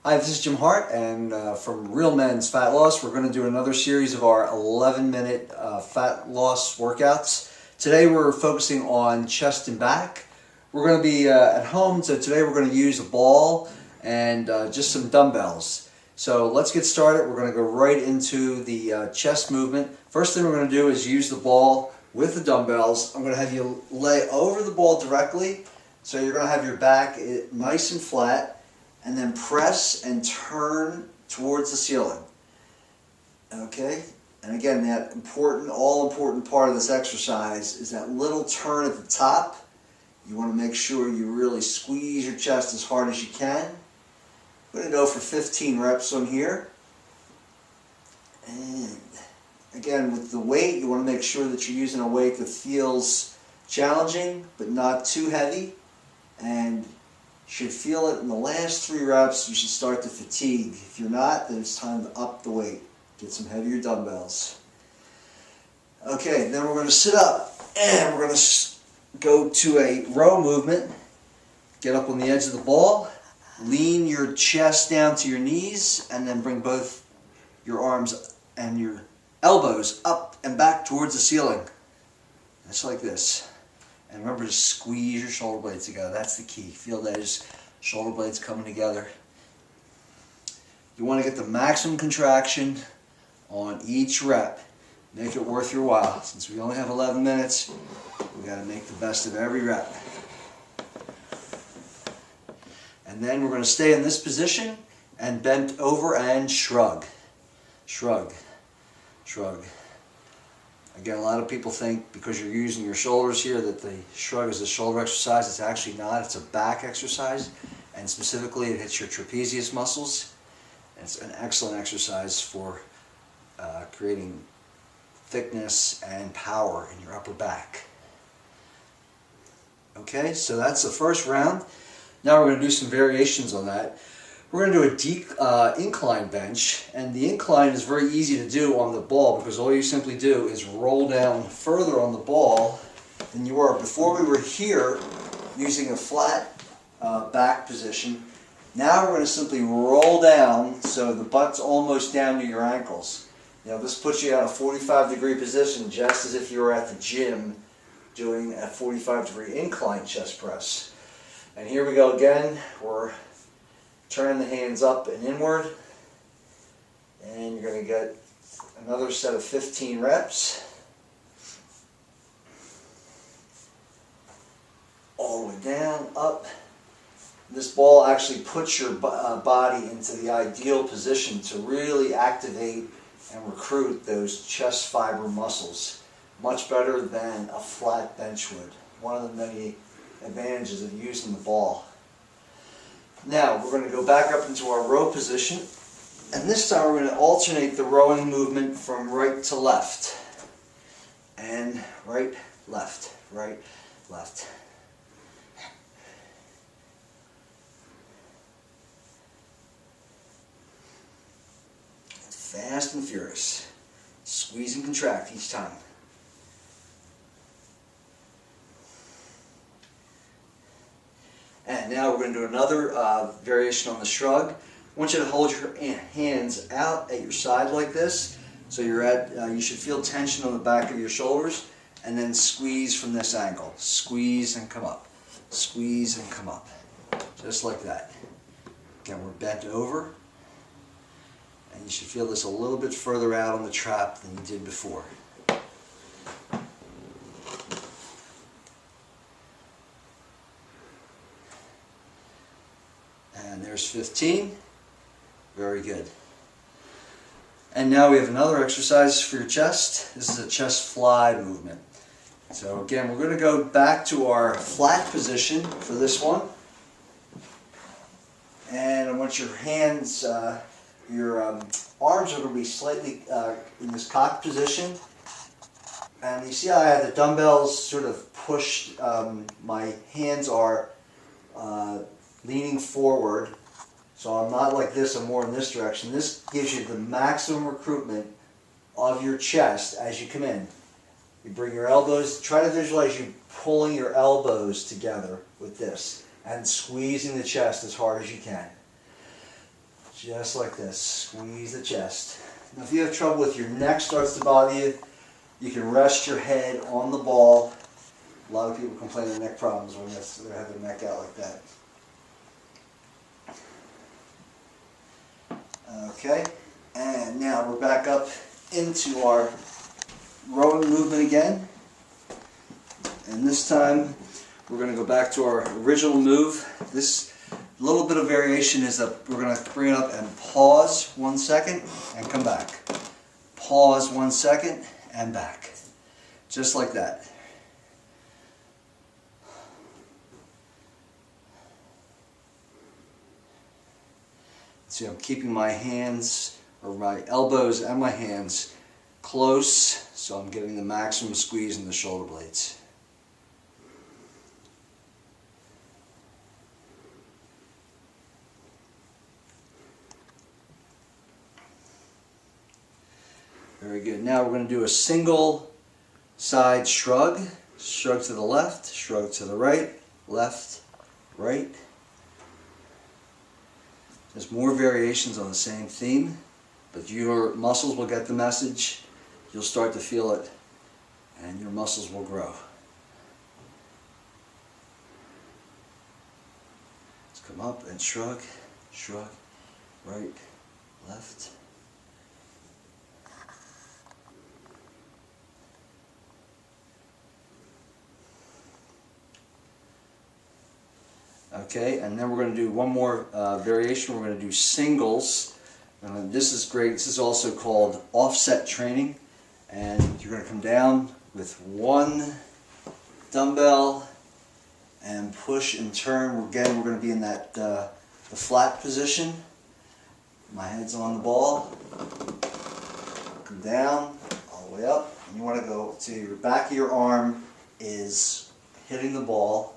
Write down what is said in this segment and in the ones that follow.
Hi, this is Jim Hart, and from Real Men's Fat Loss, we're going to do another series of our 11-minute fat loss workouts. Today we're focusing on chest and back. We're going to be at home, so today we're going to use a ball and just some dumbbells. So let's get started. We're going to go right into the chest movement. First thing we're going to do is use the ball with the dumbbells. I'm going to have you lay over the ball directly, so you're going to have your back nice and flat. And then press and turn towards the ceiling. Okay? And again, that all-important part of this exercise is that little turn at the top. You want to make sure you really squeeze your chest as hard as you can. I'm going to go for 15 reps on here. And again, with the weight, you want to make sure that you're using a weight that feels challenging, but not too heavy. And you should feel it in the last 3 reps. You should start to fatigue. If you're not, then it's time to up the weight. Get some heavier dumbbells. Okay, then we're going to sit up and we're going to go to a row movement. Get up on the edge of the ball. Lean your chest down to your knees and then bring both your arms and your elbows up and back towards the ceiling. Just like this. And remember to squeeze your shoulder blades together. That's the key. Feel those shoulder blades coming together. You want to get the maximum contraction on each rep. Make it worth your while. Since we only have 11 minutes, we got to make the best of every rep. And then we're going to stay in this position and bent over and shrug. Shrug. Shrug. Again, a lot of people think because you're using your shoulders here that the shrug is a shoulder exercise. It's actually not. It's a back exercise, and specifically it hits your trapezius muscles. And it's an excellent exercise for creating thickness and power in your upper back. Okay, so that's the first round. Now we're going to do some variations on that. We're going to do a incline bench, and the incline is very easy to do on the ball because all you simply do is roll down further on the ball than you were. Before we were here using a flat back position. Now we're going to simply roll down so the butt's almost down to your ankles. Now this puts you in a 45-degree position just as if you were at the gym doing a 45-degree incline chest press. And here we go again. We're turning the hands up and inward, and you're going to get another set of 15 reps. All the way down, up. This ball actually puts your body into the ideal position to really activate and recruit those chest fiber muscles. Much better than a flat bench would. One of the many advantages of using the ball. Now, we're going to go back up into our row position, and this time we're going to alternate the rowing movement from right to left. And right, left, right, left. Fast and furious. Squeeze and contract each time. And now we're going to do another variation on the shrug. I want you to hold your hands out at your side like this. So you should feel tension on the back of your shoulders, and then squeeze from this angle. Squeeze and come up. Squeeze and come up. Just like that. Again, we're bent over. And you should feel this a little bit further out on the trap than you did before. And there's 15. Very good. And now we have another exercise for your chest. This is a chest fly movement. So again, we're going to go back to our flat position for this one. And I want your hands, your arms are going to be slightly in this cocked position. And you see how I have the dumbbells sort of pushed, my hands are leaning forward, so I'm not like this, I'm more in this direction. This gives you the maximum recruitment of your chest as you come in. You bring your elbows, try to visualize you pulling your elbows together with this and squeezing the chest as hard as you can. Just like this. Squeeze the chest. Now if you have trouble with your neck starts to bother you, you can rest your head on the ball. A lot of people complain of neck problems when they have their neck out like that. Okay, and now we're back up into our rowing movement again. And this time we're going to go back to our original move. This little bit of variation is that we're going to bring it up and pause 1 second and come back. Pause 1 second and back. Just like that. See, I'm keeping my hands, or my elbows and my hands close, so I'm getting the maximum squeeze in the shoulder blades. Very good. Now we're going to do a single side shrug. Shrug to the left, shrug to the right, left, right. There's more variations on the same theme, but your muscles will get the message. You'll start to feel it, and your muscles will grow. Let's come up and shrug, shrug, right, left. Okay, and then we're going to do one more variation. We're going to do singles. This is great. This is also called offset training. And you're going to come down with one dumbbell and push and turn. Again, we're going to be in that the flat position. My head's on the ball. Come down, all the way up. And you want to go to your back of your arm is hitting the ball.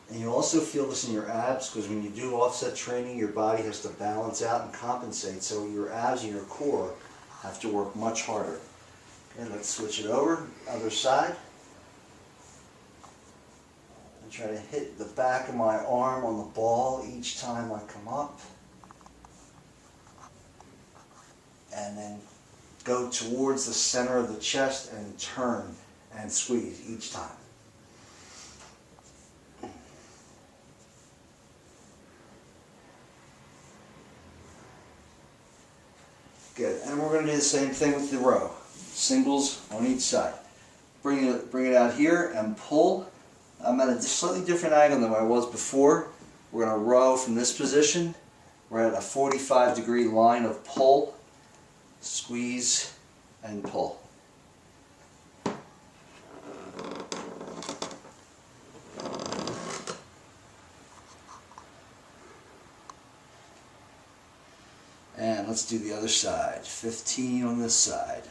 And you also feel this in your abs, because when you do offset training, your body has to balance out and compensate, so your abs and your core have to work much harder. Okay, let's switch it over, other side. And try to hit the back of my arm on the ball each time I come up. And then go towards the center of the chest and turn and squeeze each time. Good, and we're going to do the same thing with the row. Singles on each side. Bring it out here and pull. I'm at a slightly different angle than I was before. We're going to row from this position. We're at a 45-degree line of pull, squeeze, and pull. And let's do the other side. 15 on this side.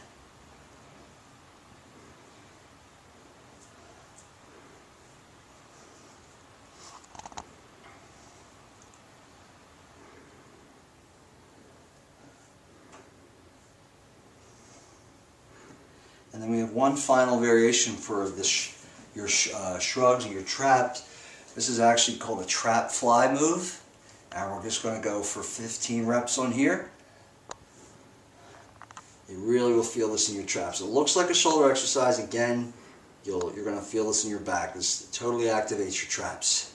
And then we have one final variation for this, your shrugs and your traps. This is actually called a trap fly move. And we're just going to go for 15 reps on here. You really will feel this in your traps. It looks like a shoulder exercise. Again, you're going to feel this in your back. This totally activates your traps.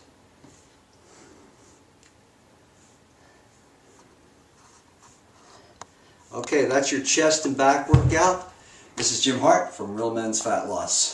Okay, that's your chest and back workout. This is Jim Hart from Real Men's Fat Loss.